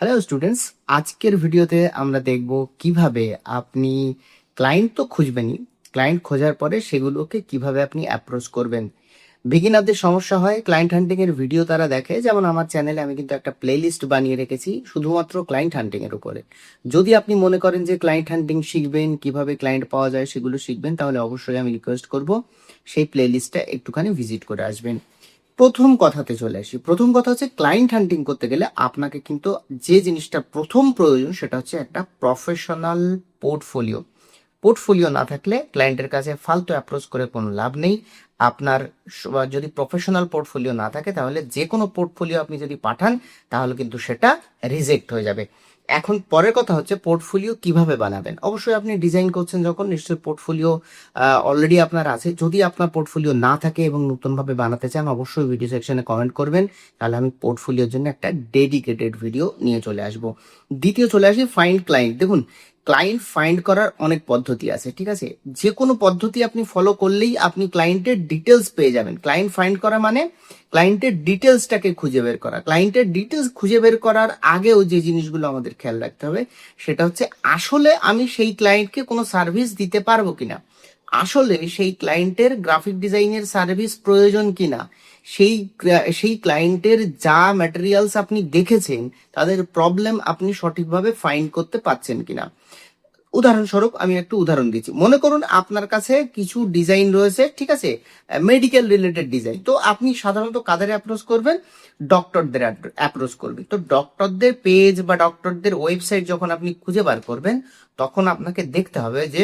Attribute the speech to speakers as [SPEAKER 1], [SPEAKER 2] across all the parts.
[SPEAKER 1] Hello students, আজকের ভিডিওতে আমরা দেখব কিভাবে আপনি ক্লায়েন্ট তো খুঁজবেনই, ক্লায়েন্ট খোঁজার পরে সেগুলোকে কিভাবে আপনি অ্যাপ্রোচ করবেন। বিগিনারদের সমস্যা হয় ক্লায়েন্ট হান্টিং এর ভিডিও তারা দেখে, যেমন আমার চ্যানেলে আমি কিন্তু একটা প্লেলিস্ট বানিয়ে রেখেছি শুধুমাত্র ক্লায়েন্ট হান্টিং এর উপরে। যদি আপনি মনে করেন যে ক্লায়েন্ট হান্টিং শিখবেন, কিভাবে ক্লায়েন্ট পাওয়া যায় সেগুলো শিখবেন, তাহলে অবশ্যই আমি রিকোয়েস্ট করব সেই প্লেলিস্টটা একটুখানি ভিজিট করে আসবেন। প্রথম কথাতে চলে আসি। প্রথম কথা হচ্ছে, ক্লায়েন্ট হান্টিং করতে গেলে আপনাকে কিন্তু যে জিনিসটা প্রথম প্রয়োজন সেটা হচ্ছে একটা প্রফেশনাল পোর্টফোলিও। পোর্টফোলিও না থাকলে ক্লায়েন্টের কাছে ফালতু অ্যাপ্রোচ করে কোনো লাভ নেই। আপনার যদি প্রফেশনাল পোর্টফোলিও না থাকে তাহলে যে কোনো পোর্টফোলিও আপনি যদি পাঠান তাহলে কিন্তু সেটা রিজেক্ট হয়ে যাবে। এখন পরের কথা হচ্ছে পোর্টফোলিও কিভাবে বানাবেন। অবশ্যই আপনি ডিজাইন করছেন যখন, নিশ্চয়ই পোর্টফোলিও অলরেডি আপনার আছে। যদি আপনার পোর্টফোলিও না থাকে এবং নতুনভাবে বানাতে চান, অবশ্যই ভিডিও সেকশনে কমেন্ট করবেন, তাহলে আমি পোর্টফোলিওর জন্য একটা ডেডিকেটেড ভিডিও নিয়ে চলে আসবো। দ্বিতীয় চলে আসি ফাইন্ড ক্লায়েন্ট। দেখুন, ক্লায়েন্ট ফাইন্ড করার অনেক পদ্ধতি আছে, ঠিক আছে। যে কোনো পদ্ধতি আপনি ফলো করলেই আপনি ক্লায়েন্টের ডিটেলস পেয়ে যাবেন। ক্লায়েন্ট ফাইন্ড করা মানে ক্লায়েন্টের ডিটেলসটাকে খুঁজে বের করা। ক্লায়েন্টের ডিটেলস খুঁজে বের করার আগেও যে জিনিসগুলো আমাদের খেয়াল রাখতে হবে সেটা হচ্ছে, আসলে আমি সেই ক্লায়েন্টকে কোনো সার্ভিস দিতে পারবো কিনা, আসলে সেই ক্লায়েন্টের গ্রাফিক ডিজাইনের সার্ভিস প্রয়োজন কিনা, সেই সেই ক্লায়েন্টের যা ম্যাটেরিয়ালস আপনি দেখেছেন তাদের প্রবলেম আপনি সঠিকভাবে ফাইন্ড করতে পারছেন কিনা। উদাহরণস্বরূপ আমি একটু উদাহরণ দিচ্ছি। মনে করুন আপনার কাছে কিছু ডিজাইন রয়েছে, ঠিক আছে, মেডিকেল রিলেটেড ডিজাইন। তো আপনি সাধারণত কাদের অ্যাপ্রোচ করবেন? ডক্টরদের অ্যাপ্রোচ করবেন। তো ডক্টরদের পেজ বা ডক্টরদের ওয়েবসাইট যখন আপনি খুঁজে বার করবেন, তখন আপনাকে দেখতে হবে যে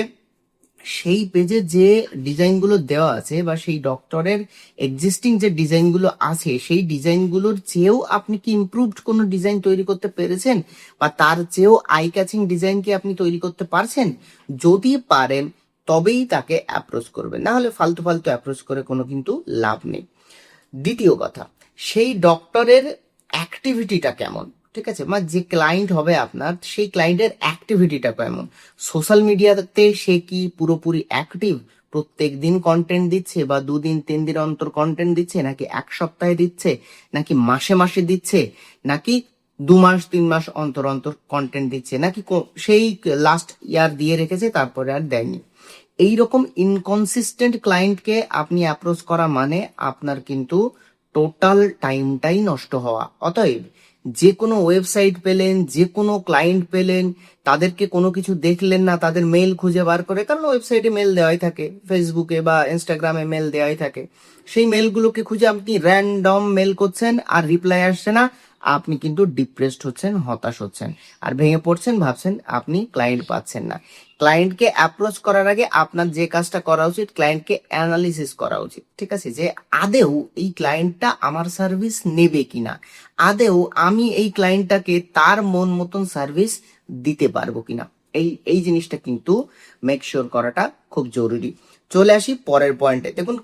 [SPEAKER 1] সেই পেজে যে ডিজাইনগুলো দেওয়া আছে বা সেই ডক্টরের এক্সিস্টিং যে ডিজাইনগুলো আছে সেই ডিজাইনগুলোর চেয়েও আপনি কি ইমপ্রুভড কোনো ডিজাইন তৈরি করতে পেরেছেন, বা তার চেয়েও আই ক্যাচিং ডিজাইন কি আপনি তৈরি করতে পারছেন। যদি পারেন তবেই তাকে অ্যাপ্রোচ করবেন, না হলে ফালতু ফালতু অ্যাপ্রোচ করে কোনো কিন্তু লাভ নেই। দ্বিতীয় কথা, সেই ডক্টরের অ্যাক্টিভিটিটা কেমন, ঠিক আছে, মানে যে ক্লায়েন্ট হবে আপনার সেই ক্লায়েন্টের অ্যাক্টিভিটিটা কেমন। সোশ্যাল মিডিয়াতে সে কি পুরোপুরি অ্যাক্টিভ, প্রত্যেক দিন কন্টেন্ট দিচ্ছে, বা 2 দিন 3 দিন অন্তর কন্টেন্ট দিচ্ছে, নাকি এক সপ্তাহে দিচ্ছে, নাকি মাসে মাসে দিচ্ছে, নাকি 2 মাস 3 মাস অন্তর অন্তর কন্টেন্ট দিচ্ছে, নাকি সেই লাস্ট ইয়ার দিয়ে রেখেছে তারপরে আর দেয়নি। এইরকম ইনকনসিস্টেন্ট ক্লায়েন্টকে আপনি অ্যাপ্রোচ করা মানে আপনার কিন্তু টোটাল টাইমটাই নষ্ট হওয়া। অতএব যে কোনো ওয়েবসাইট পেলেন, যে কোনো ক্লায়েন্ট পেলেন, তাদেরকে কোনো কিছু দেখলেন না, তাদের মেল খুঁজে বার করে, কারণ ওয়েবসাইটে মেল দেওয়াই থাকে, ফেসবুকে বা ইনস্টাগ্রামে মেল দেওয়াই থাকে, সেই মেলগুলোকে খুঁজে আপনি র্যান্ডম মেল করছেন আর রিপ্লাই আসছে না, আপনি কিন্তু ডিপ্রেসড হচ্ছেন, হতাশ হচ্ছেন, আর ভেঙে পড়ছেন, ভাবছেন আপনি ক্লায়েন্ট পাচ্ছেন না। ক্লায়েন্টকে অ্যাপ্রোচ করার আগে আপনার যে কাজটা করা উচিত, ক্লায়েন্টকে অ্যানালিসিস করা উচিত, ঠিক আছে, যে আদেও এই ক্লায়েন্টটা আমার সার্ভিস নেবে কিনা, আদেও আমি এই ক্লায়েন্টটাকে তার মন মতন সার্ভিস দিতে পারবো কিনা। এই এই জিনিসটা কিন্তু মেক শিওর করাটা খুব জরুরি। চলে আসি পরের পয়েন্টে। দেখুন,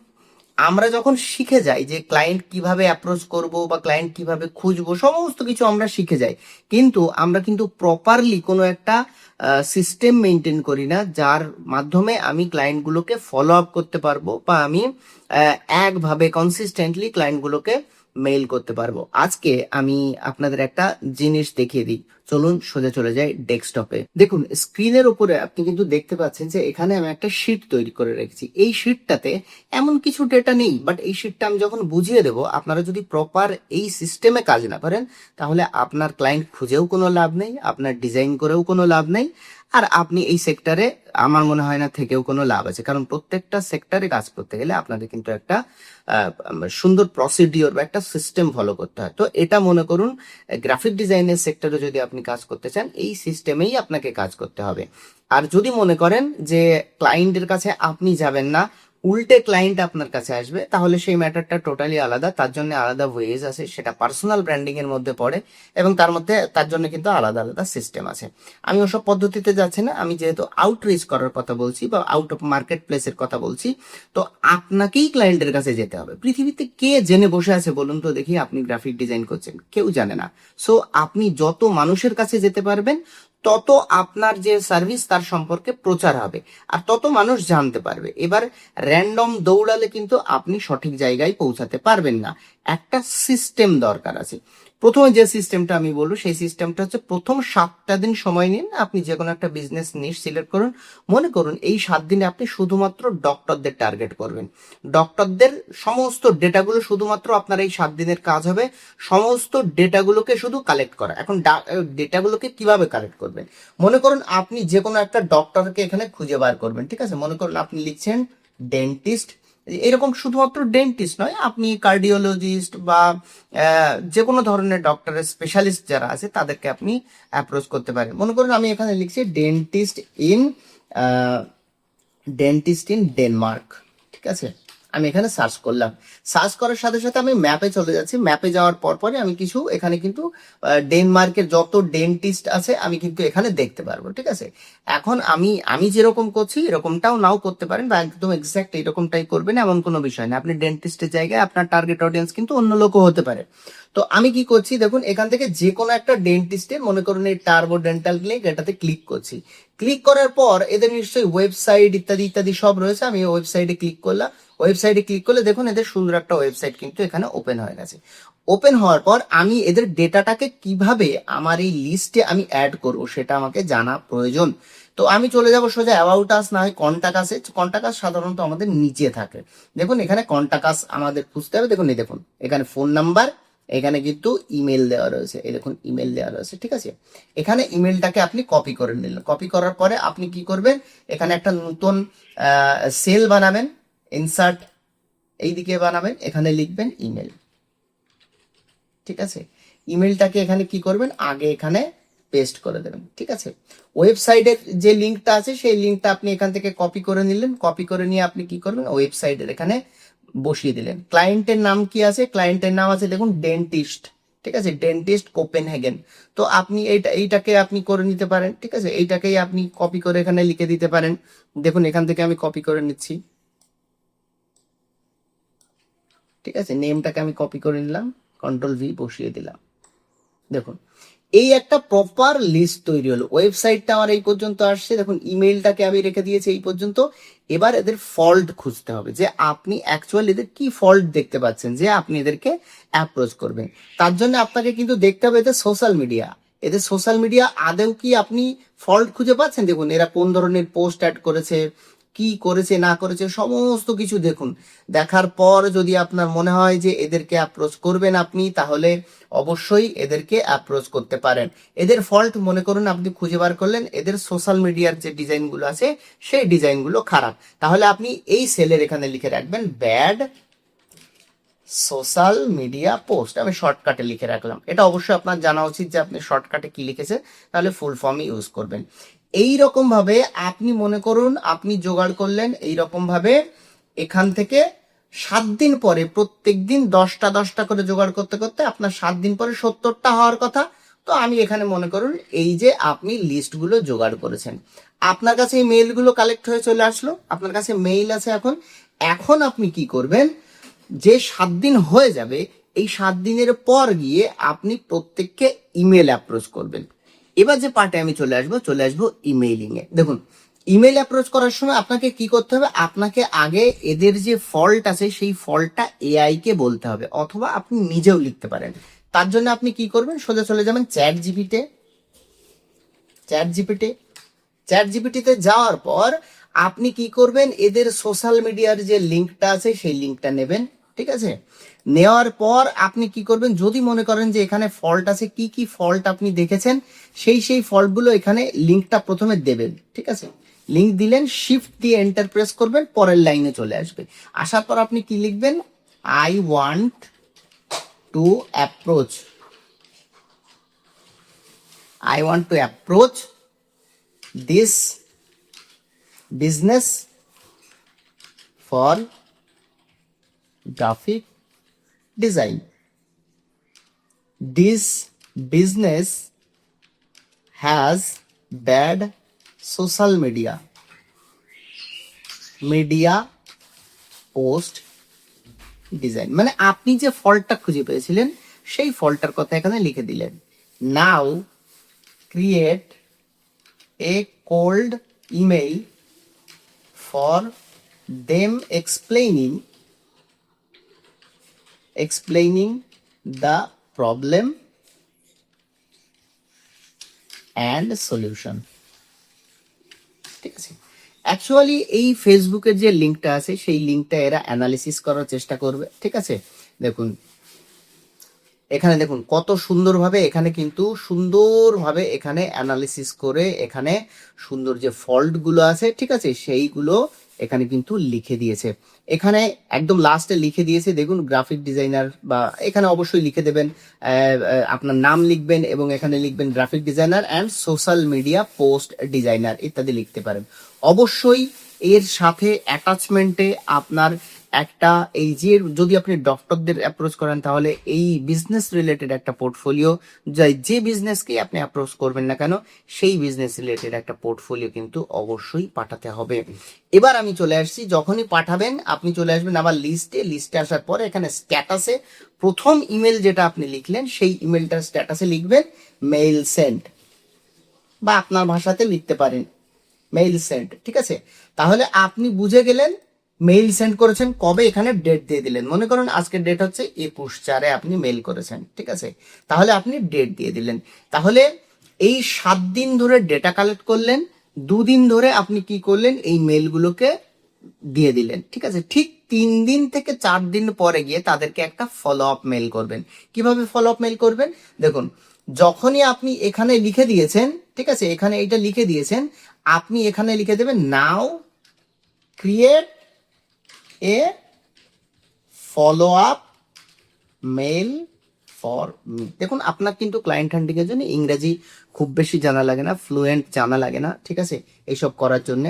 [SPEAKER 1] আমরা যখন শিখে যাই যে ক্লায়েন্ট কিভাবে অ্যাপ্রোচ করব বা ক্লায়েন্ট কিভাবে খুঁজবো, সমস্ত কিছু আমরা শিখে যাই, কিন্তু আমরা কিন্তু প্রপারলি কোনো একটা সিস্টেম মেনটেন করি না যার মাধ্যমে আমি ক্লায়েন্টগুলোকে ফলো আপ করতে পারবো, বা আমি একভাবে কনসিস্টেন্টলি ক্লায়েন্টগুলোকে মেইল করতে পারবো। আজকে আমি আপনাদের একটা জিনিস দেখিয়ে দিই। চলুন সোজা চলে যাই ডেস্কটপে। দেখুন, স্ক্রিনের উপরে আপনি কিন্তু দেখতে পাচ্ছেন যে এখানে আমি একটা শিট তৈরি করে রেখেছি। এই শিটটাতে এমন কিছু ডেটা নেই, বাট এই শিটটা আমি যখন বুঝিয়ে দেবো, আপনারা যদি প্রপার এই সিস্টেমে কাজ না করেন তাহলে আপনার ক্লায়েন্ট খুঁজেও কোনো লাভ নেই, আপনার ডিজাইন করেও কোনো লাভ নেই, আর আপনি এই সেক্টরে আমার মনে হয় না থেকেও কোনো লাভ আছে। কারণ প্রত্যেকটা সেক্টরে কাজ করতে গেলে আপনাদের কিন্তু একটা সুন্দর প্রসিডিওর বা একটা সিস্টেম ফলো করতে হয়। তো এটা মনে করুন, গ্রাফিক ডিজাইনের সেক্টরে যদি আপনি কাজ করতে চান, এই সিস্টেমেই আপনাকে কাজ করতে হবে। আর যদি মনে করেন যে ক্লায়েন্টের কাছে আপনি যাবেন না, উল্টে ক্লায়েন্ট আপনার কাছে আসবে, তাহলে সেই ম্যাটারটা টোটালি আলাদা। তার জন্য আলাদা ওয়েজ আছে, সেটা পার্সোনাল ব্র্যান্ডিং এর মধ্যে পড়ে, এবং তার মধ্যে তার জন্য কিন্তু আলাদা আলাদা সিস্টেম আছে। আমি ওসব পদ্ধতিতে যাচ্ছি না, আমি যেহেতু আউটরিচ করার কথা বলছি বা আউট অফ মার্কেট প্লেসের কথা বলছি, তো আপনাকেই ক্লায়েন্টের কাছে যেতে হবে। পৃথিবীতে কে জেনে বসে আছে বলুন তো দেখি আপনি গ্রাফিক ডিজাইন করছেন? কেউ জানে না। সো আপনি যত মানুষের কাছে যেতে পারবেন, তত আপনার যে সার্ভিস তার সম্পর্কে প্রচার হবে, আর তত মানুষ জানতে পারবে। এবার র্যান্ডম দৌড়ালে কিন্তু আপনি সঠিক জায়গায় পৌঁছাতে পারবেন না, একটা সিস্টেম দরকার আছে। প্রথমে যে সিস্টেমটা আমি বলবো সেই সিস্টেমটা হচ্ছে প্রথম 7টা দিন সময় নিন, আপনি যে কোনো একটা বিজনেস নিশ সিলেক্ট করুন। মনে করুন এই 7 দিনে আপনি শুধুমাত্র ডক্টরদের টার্গেট করবেন। ডক্টরদের সমস্ত ডেটাগুলো শুধুমাত্র আপনার এই 7 দিনের কাজ হবে, সমস্ত ডেটাগুলোকে শুধু কালেক্ট করা। এখন ডেটাগুলোকে কিভাবে কালেক্ট করবেন? মনে করুন আপনি যে কোনো একটা ডক্টরকে এখানে খুঁজে বার করবেন, ঠিক আছে? মনে করুন আপনি লিখছেন ডেন্টিস্ট, এরকম শুধুমাত্র ডেন্টিস্ট নয়, আপনি কার্ডিওলজিস্ট বা যে কোনো ধরনের ডক্টরের স্পেশালিস্ট যারা আছে তাদেরকে আপনি অ্যাপ্রোচ করতে পারেন। মনে করুন আমি এখানে লিখছি ইন ডেন্টিস্ট ইন ডেনমার্ক, ঠিক আছে? আমি এখানে সার্চ করলাম, সার্চ করার সাথে সাথে আমি ম্যাপে চলে যাচ্ছি। ম্যাপে যাওয়ার পর পরে আমি কিছু এখানে কিন্তু ডেনমার্কের যত ডেন্টিস্ট আছে আমি কিন্তু এখানে দেখতে পারবো, ঠিক আছে? এখন আমি যেরকম করছি এরকমটাও নাও করতে পারেন, বা একদম এক্স্যাক্ট এরকমটাই করবেন এমন কোনো বিষয় না। আপনি ডেন্টিস্টের জায়গায় আপনার টার্গেট অডিয়েন্স কিন্তু অন্য লোকও হতে পারে। তো আমি কি করছি দেখুন, এখান থেকে যে কোনো একটা ডেন্টিস্টের, মনে করুন এই টার্বো ডেন্টাল ক্লিনিক, এটাতে ক্লিক করছি। ক্লিক করার পর এদের নিশ্চয়ই ওয়েবসাইট ইত্যাদি ইত্যাদি সব রয়েছে। আমি ওয়েবসাইটে ক্লিক করলাম। ওয়েবসাইটে ক্লিক করলে দেখুন এদের সুন্দর একটা ওয়েবসাইট কিন্তু এখানে ওপেন হয়ে গেছে। ওপেন হওয়ার পর আমি এদের ডেটাটাকে কিভাবে আমার এই লিস্টে আমি অ্যাড করব সেটা আমাকে জানা প্রয়োজন। তো আমি চলে যাব সোজা অ্যাবাউট আস, না হয় কন্টাক্ট আসে। কন্টাক্ট আস সাধারণত আমাদের নিচে থাকে। দেখুন এখানে কন্টাক্ট আস আমাদের খুঁজতে হবে। দেখুন এই দেখুন এখানে ফোন নাম্বার, এখানে কিন্তু ইমেল দেওয়া রয়েছে। এই দেখুন ইমেল দেওয়া রয়েছে, ঠিক আছে? এখানে ইমেলটাকে আপনি কপি করে নিলেন। কপি করার পরে আপনি কি করবেন, এখানে একটা নতুন সেল বানাবেন, ইনসার্ট এইদিকে বানাবেন, এখানে লিখবেন ইমেল, ঠিক আছে? ইমেলটাকে এখানে কি করবেন, আগে এখানে পেস্ট করে দেবেন, ঠিক আছে? ওয়েবসাইটের যে লিঙ্কটা আছে সেই লিঙ্কটা আপনি এখান থেকে কপি করে নিলেন। কপি করে নিয়ে আপনি কি করবেন, ওয়েবসাইটের এখানে বসিয়ে দিলেন। ক্লায়েন্টের নাম কি আছে? ক্লায়েন্টের নাম আছে দেখুন ডেন্টিস্ট, ঠিক আছে? Dentist Copenhagen. তো আপনি এইটাকে আপনি করে নিতে পারেন, ঠিক আছে? এইটাকেই আপনি কপি করে এখানে লিখে দিতে পারেন। দেখুন এখান থেকে আমি কপি করে নিচ্ছি, ঠিক আছে? নেমটাকে আমি কপি করে নিলাম, কন্ট্রোল ভি বসিয়ে দিলাম। দেখুন এই একটা প্রপার লিস্ট তৈরি হলো। ওয়েবসাইটটা আমার এই পর্যন্ত আসছে, দেখুন ইমেইলটাকে আমি রেখে দিয়েছি এই পর্যন্ত। এবার এদের ফল্ট খুঁজতে হবে, যে আপনি অ্যাকচুয়ালি এদের কি ফল্ট দেখতে পাচ্ছেন যে আপনি এদেরকে অ্যাপ্রোচ করবেন। তার জন্য আপনাকে কিন্তু দেখতে হবে এদের সোশ্যাল মিডিয়া। এদের সোশ্যাল মিডিয়া আদৌ কি আপনি ফল্ট খুঁজে পাচ্ছেন? দেখুন এরা কোন ধরনের পোস্ট অ্যাড করেছে, কি করেছে না করেছে সমস্ত কিছু দেখুন। দেখার পর যদি আপনার মনে হয় যে এদেরকে অ্যাপ্রোচ করবেন আপনি, তাহলে অবশ্যই এদেরকে অ্যাপ্রোচ করতে পারেন। এদের ফল্ট মনে করুন আপনি খুঁজে বার করলেন, এদের সোশ্যাল মিডিয়ার যে ডিজাইনগুলো আছে সেই ডিজাইনগুলো খারাপ, তাহলে আপনি এই সেলের এখানে লিখে রাখবেন ব্যাড সোশ্যাল মিডিয়া পোস্ট। আমি শর্টকাটে লিখে রাখলাম। এটা অবশ্যই আপনার জানা উচিত যে আপনি শর্টকাটে কি লিখেছে, তাহলে ফুল ফর্মই ইউজ করবেন। এই রকম ভাবে আপনি মনে করুন আপনি জোগাড় করলেন, এই রকম ভাবে এখান থেকে 7 দিন পরে প্রত্যেক দিন 10টা 10টা করে জোগাড় করতে করতে আপনার 7 দিন পরে 70টা হওয়ার কথা। তো আমি এখানে মনে করুন এই যে আপনি লিস্টগুলো জোগাড় করেছেন, আপনার কাছে এই মেইলগুলো কালেক্ট হয়ে চলে আসলো, আপনার কাছে মেইল আছে। এখন এখন আপনি কি করবেন, যে 7 দিন হয়ে যাবে এই 7 দিনের পর গিয়ে আপনি প্রত্যেককে ইমেল অ্যাপ্রোচ করবেন। এবার যে পার্টে আমি চলে আসবো ইমেইলিং এ। দেখুন ইমেল অ্যাপ্রোচ করার সময় আপনাকে কি করতে হবে, আপনাকে আগে এদের যে ফল্ট আছে সেই ফল্টটা এআই কে বলতে হবে, অথবা আপনি নিজেও লিখতে পারেন। তার জন্য আপনি কি করবেন, সোজা চলে যাবেন চ্যাট জিপিটিতে যাওয়ার পর আপনি কি করবেন, এদের সোশ্যাল মিডিয়ার যে লিঙ্কটা আছে সেই লিঙ্কটা নেবেন, ঠিক আছে? নেওয়ার পর আপনি কি করবেন, যদি মনে করেন যে এখানে ফল্ট আছে, কি কি ফল্ট আপনি দেখেছেন সেই ফল্টগুলো এখানে লিঙ্কটা প্রথমে দেবেন, ঠিক আছে? লিঙ্ক দিলেন, শিফট দিয়ে এন্টার প্রেস করবেন, পরের লাইনে চলে আসবে। আসার পর আপনি কি লিখবেন, I want to approach this business for graphic design. This business has bad social media post design। মানে আপনি যে ফল্টটা খুঁজে পেয়েছিলেন সেই ফল্টটার কথা এখানে লিখে দিলেন। Now create a cold email for them explaining the problem and solution. ঠিক আছে, অ্যাকচুয়ালি এই ফেসবুকের যে লিঙ্কটা আছে সেই লিঙ্কটা এরা অ্যানালিসিস করার চেষ্টা করবে। ঠিক আছে, দেখুন এখানে দেখুন কত সুন্দরভাবে, এখানে কিন্তু সুন্দরভাবে এখানে অ্যানালিসিস করে এখানে সুন্দর যে ফল্টগুলো আছে, ঠিক আছে, সেইগুলো এখানে কিন্তু লিখে দিয়েছে। এখানে একদম লাস্টে লিখে দিয়েছে দেখুন গ্রাফিক ডিজাইনার, বা এখানে অবশ্যই লিখে দেবেন আপনার নাম লিখবেন এবং এখানে লিখবেন graphic designer and social media post designer ইত্যাদি লিখতে পারেন। অবশ্যই এর সাথে অ্যাটাচমেন্টে আপনার একটা, এই যে যদি আপনি ডক্টরদের অ্যাপ্রোচ করেন তাহলে এই বিজনেস রিলেটেড একটা পোর্টফোলিও, যে বিজনেসকে আপনি অ্যাপ্রোচ করবেন না কেন সেই বিজনেস রিলেটেড একটা পোর্টফোলিও কিন্তু অবশ্যই পাঠাতে হবে। এবার আমি চলে আসছি, যখনই পাঠাবেন আপনি চলে আসবেন আবার লিস্টে আসার পরে এখানে স্ট্যাটাসে প্রথম ইমেল যেটা আপনি লিখলেন সেই ইমেলটার স্ট্যাটাসে লিখবেন মেইল সেন্ড, বা আপনার ভাষাতে লিখতে পারেন মেইল সেন্ড। ঠিক আছে, তাহলে আপনি বুঝে গেলেন মেইল সেন্ড করেছেন কবে, এখানে ডেট দিয়ে দিলেন, মনে করুন আজকের ডেট হচ্ছে 21/4 আপনি মেইল করেছেন। ঠিক আছে, তাহলে আপনি ডেট দিয়ে দিলেন। তাহলে এই 7 দিন ধরে ডেটা কালেক্ট করলেন, 2 দিন ধরে আপনি কি করলেন এই মেইলগুলোকে দিয়ে দিলেন। ঠিক আছে, ঠিক 3 দিন থেকে 4 দিন পরে গিয়ে তাদেরকে একটা ফলো আপ মেইল করবেন। কিভাবে ফলো আপ মেইল করবেন, দেখুন যখনই আপনি এখানে লিখে দিয়েছেন, ঠিক আছে, এখানে এইটা লিখে দিয়েছেন, আপনি এখানে লিখে দেবেন now create a follow up mail for me. দেখুন আপনার কিন্তু ক্লায়েন্ট হান্টিং এর জন্য ইংরেজি খুব বেশি জানা লাগে না, ফ্লুয়েন্ট জানা লাগে না। ঠিক আছে, এইসব করার জন্য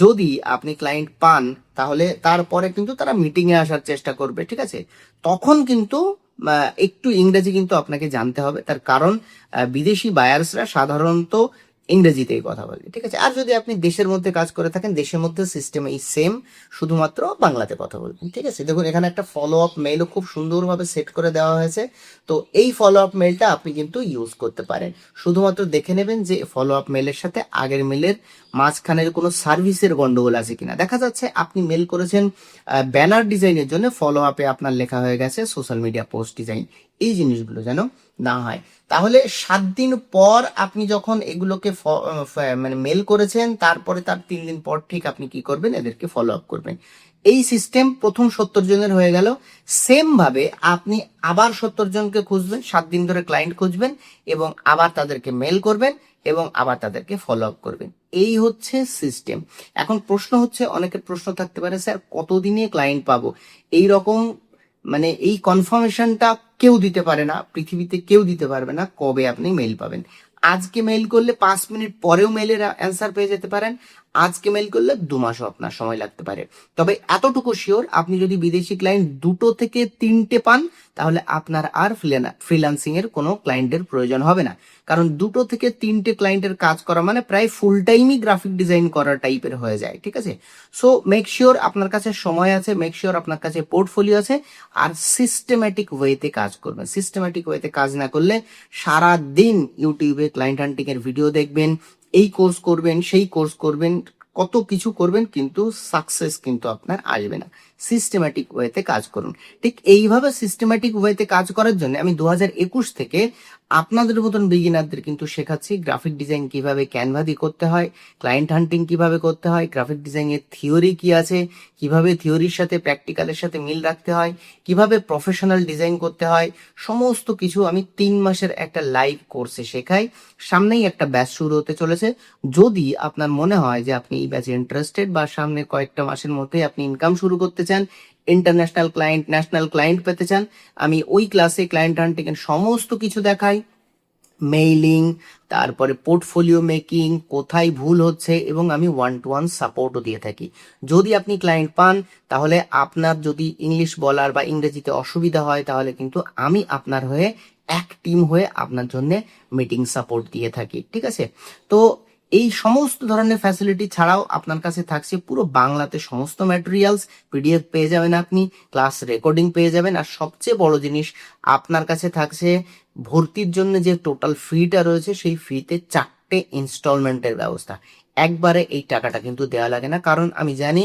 [SPEAKER 1] যদি আপনি ক্লায়েন্ট পান তাহলে তারপরে কিন্তু তারা মিটিংয়ে আসার চেষ্টা করবে। ঠিক আছে, তখন কিন্তু একটু ইংরেজি কিন্তু আপনাকে জানতে হবে, তার কারণ বিদেশি বায়ার্সরা সাধারণত ইংরেজিতেই কথা বলে। ঠিক আছে, আর যদি আপনি দেশের মধ্যে কাজ করে থাকেন, দেশের মধ্যে সিস্টেম এই সেম, শুধুমাত্র বাংলাতে কথা বলবেন। ঠিক আছে, দেখুন এখানে একটা ফলো আপ মেইলও খুব সুন্দরভাবে সেট করে দেওয়া হয়েছে। তো এই ফলো আপ মেইলটা আপনি কিন্তু ইউজ করতে পারেন। শুধুমাত্র দেখে নেবেন যে ফলো আপ মেইলের সাথে আগের মেইলের মাঝখানের কোনো সার্ভিসের গন্ডগোল আছে কিনা। দেখা যাচ্ছে আপনি মেল করেছেন ব্যানার ডিজাইনের জন্য, ফলো আপে আপনার লেখা হয়ে গেছে সোশ্যাল মিডিয়া পোস্ট ডিজাইন। এই জিনিসগুলো যেন না হয়। তাহলে 7 দিন পর আপনি যখন এগুলোকে মানে মেল করেছেন, তারপরে তার 3 দিন পর ঠিক আপনি কি করবেন, এদেরকে ফলো আপ করবেন। এই সিস্টেম প্রথম 70 জনের হয়ে গেল। সেম ভাবে আপনি আবার 70 জনকে খুঁজবেন, 7 দিন ধরে ক্লায়েন্ট খুঁজবেন এবং আবার তাদেরকে মেল করবেন এবং আবার তাদেরকে ফলো আপ করবেন। এই হচ্ছে সিস্টেম। এখন প্রশ্ন হচ্ছে, অনেকের প্রশ্ন থাকতে পারে স্যার কতদিনে ক্লায়েন্ট পাবো, এই রকম মানে এই কনফার্মেশনটা কেউ দিতে পারে না, পৃথিবীতে কেউ দিতে পারবে না কবে আপনি মেইল পাবেন। আজকে মেইল করলে 5 মিনিট পরেও মেইলের অ্যান্সার পেয়ে যেতে পারেন, আজকে মেইল করলে 2 মাসও আপনার সময় লাগতে পারে। তবে এতটুকু শিওর, আপনি যদি বিদেশি ক্লায়েন্ট 2 থেকে 3টে পান তাহলে আপনার আর ফ্রিল্যান্সিং এর কোনো ক্লায়েন্টের প্রয়োজন হবে না, কারণ 2 থেকে 3টে ক্লায়েন্টের কাজ করা মানে প্রায় ফুল টাইমই গ্রাফিক ডিজাইন করার টাইপের হয়ে যায়। ঠিক আছে, সো মেক শিওর আপনার কাছে সময় আছে, মেক শিওর আপনার কাছে পোর্টফোলিও আছে, আর সিস্টেম্যাটিক ওয়েতে কাজ করবেন। সিস্টেম্যাটিক ওয়েতে কাজ না করলে সারা দিন ইউটিউবে ক্লায়েন্ট হান্টিং এর ভিডিও দেখবেন, এই কোর্স করবেন সেই কোর্স করবেন, কত কিছু করবেন, কিন্তু সাকসেস কিন্তু আপনার আসবে না। সিস্টেম্যাটিক ওয়েতে কাজ করুন। ঠিক এইভাবে সিস্টেম্যাটিক ওয়েতে কাজ করার জন্য আমি 2021 থেকে আপনাদের মতন বিগিনারদের কিন্তু শেখাচ্ছি গ্রাফিক ডিজাইন কিভাবে ক্যানভা দিয়ে করতে হয়, ক্লায়েন্ট হান্টিং কিভাবে করতে হয়, গ্রাফিক ডিজাইনের থিওরি কি আছে, কিভাবে থিওরির সাথে প্র্যাকটিক্যালের সাথে মিল রাখতে হয়, কিভাবে প্রফেশনাল ডিজাইন করতে হয়, সমস্ত কিছু আমি 3 মাসের একটা লাইভ কোর্সে শেখাই। সামনেই একটা ব্যাচ শুরু হতে চলেছে। যদি আপনার মনে হয় যে আপনি এই ব্যাচে ইন্টারেস্টেড বা সামনে কয়েকটা মাসের মধ্যে আপনি ইনকাম শুরু করতে চান, ইন্টারন্যাশনাল ক্লায়েন্ট ন্যাশনাল ক্লায়েন্ট পেতে চান, আমি ওই ক্লাসে ক্লায়েন্ট হান্টিং এর সমস্ত কিছু দেখাই, মেইলিং, তারপরে পোর্টফোলিও মেকিং, কোথায় ভুল হচ্ছে, এবং আমি 1-to-1 সাপোর্টও দিয়ে থাকি। যদি আপনি ক্লায়েন্ট পান তাহলে আপনার যদি ইংলিশ বলার বা ইংরেজিতে অসুবিধা হয় তাহলে কিন্তু আমি আপনার হয়ে এক টিম হয়ে আপনার জন্য মিটিং সাপোর্ট দিয়ে থাকি। ঠিক আছে, তো এই সমস্ত ধরনের ফ্যাসিলিটি ছাড়াও আপনার কাছে থাকছে পুরো বাংলাতে সমস্ত ম্যাটেরিয়ালস, পিডিএফ পেয়ে যাবেন, আপনি ক্লাস রেকর্ডিং পেয়ে যাবেন, আর সবচেয়ে বড় জিনিস আপনার কাছে থাকছে ভর্তির জন্য যে টোটাল ফিটা রয়েছে সেই ফিতে 4টে ইনস্টলমেন্টের ব্যবস্থা। একবারে এই টাকাটা কিন্তু দেওয়া লাগে না, কারণ আমি জানি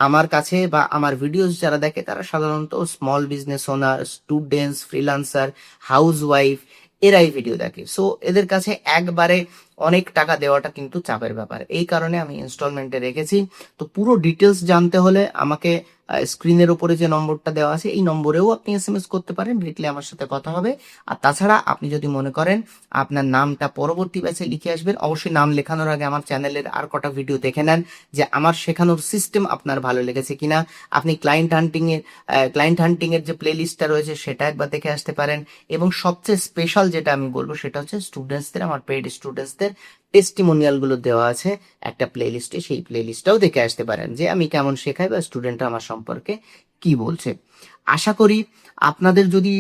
[SPEAKER 1] আমার কাছে বা আমার ভিডিওস যারা দেখে তারা সাধারণত small business owner, students, freelancer, house wife, এরাই ভিডিও দেখে। সো এদের কাছে একবারে অনেক টাকা দেওয়াটা কিন্তু চাপের ব্যাপার, এই কারণে আমি ইনস্টলমেন্টে রেখেছি। তো পুরো ডিটেলস জানতে হলে আমাকে স্ক্রিনের উপরে যে নম্বরটা দেওয়া আছে এই নম্বরেও আপনি এসএমএস করতে পারেন, ডিরেক্টলি আমার সাথে কথা হবে। আর তাছাড়া আপনি যদি মনে করেন আপনার নামটা পরবর্তী ব্যাচে লিখে আসবেন, অবশ্যই নাম লেখানোর আগে আমার চ্যানেলের আর কটা ভিডিও দেখে নেন যে আমার শেখানোর সিস্টেম আপনার ভালো লেগেছে কিনা। আপনি ক্লায়েন্ট হান্টিং এর যে প্লে লিস্টটা রয়েছে সেটা একবার দেখে আসতে পারেন। এবং সবচেয়ে স্পেশাল যেটা আমি বলবো সেটা হচ্ছে স্টুডেন্টসদের, আমার পেইড স্টুডেন্টসদের টেস্টিমোনিয়াল গুলো দেওয়া আছে একটা প্লে লিস্টে, সেই প্লে লিস্টটাও দেখে আসতে পারেন যে আমি কেমন শেখাই বা স্টুডেন্টরা আমার সম্পর্কে কি বলছে। আশা করি আপনাদের যদি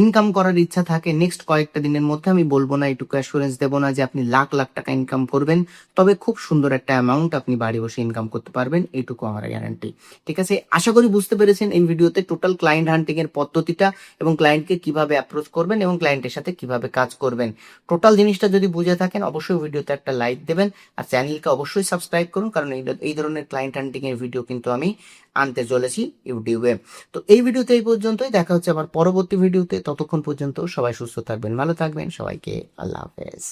[SPEAKER 1] ইনকাম করার ইচ্ছা থাকে নেক্সট কয়েকটা দিনের মধ্যে, আমি বলবো না, এটুকু অ্যাসুরেন্স দেবো না যে আপনি লাখ লাখ টাকা ইনকাম করবেন, তবে খুব সুন্দর একটা অ্যামাউন্ট আপনি বাড়ি বসে ইনকাম করতে পারবেন, এইটুকু আমার গ্যারান্টি। ঠিক আছে, আশা করি বুঝতে পেরেছেন এই ভিডিওতে টোটাল ক্লায়েন্ট হান্টিং এর পদ্ধতিটা এবং ক্লায়েন্টকে কিভাবে অ্যাপ্রোচ করবেন এবং ক্লায়েন্টের সাথে কিভাবে কাজ করবেন। টোটাল জিনিসটা যদি বুঝে থাকেন অবশ্যই ভিডিওতে একটা লাইক দেবেন আর চ্যানেলকে অবশ্যই সাবস্ক্রাইব করুন, কারণ এই ধরনের ক্লায়েন্ট হান্টিং এর ভিডিও কিন্তু আমি আনতে চলেছি ইউটিউবে। তো এই ভিডিওতে এই পর্যন্তই, দেখা হচ্ছে আবার পরবর্তী ভিডিওতে। ততক্ষণ পর্যন্ত সবাই সুস্থ থাকবেন, ভালো থাকবেন, সবাইকে আল্লাহ হাফেজ।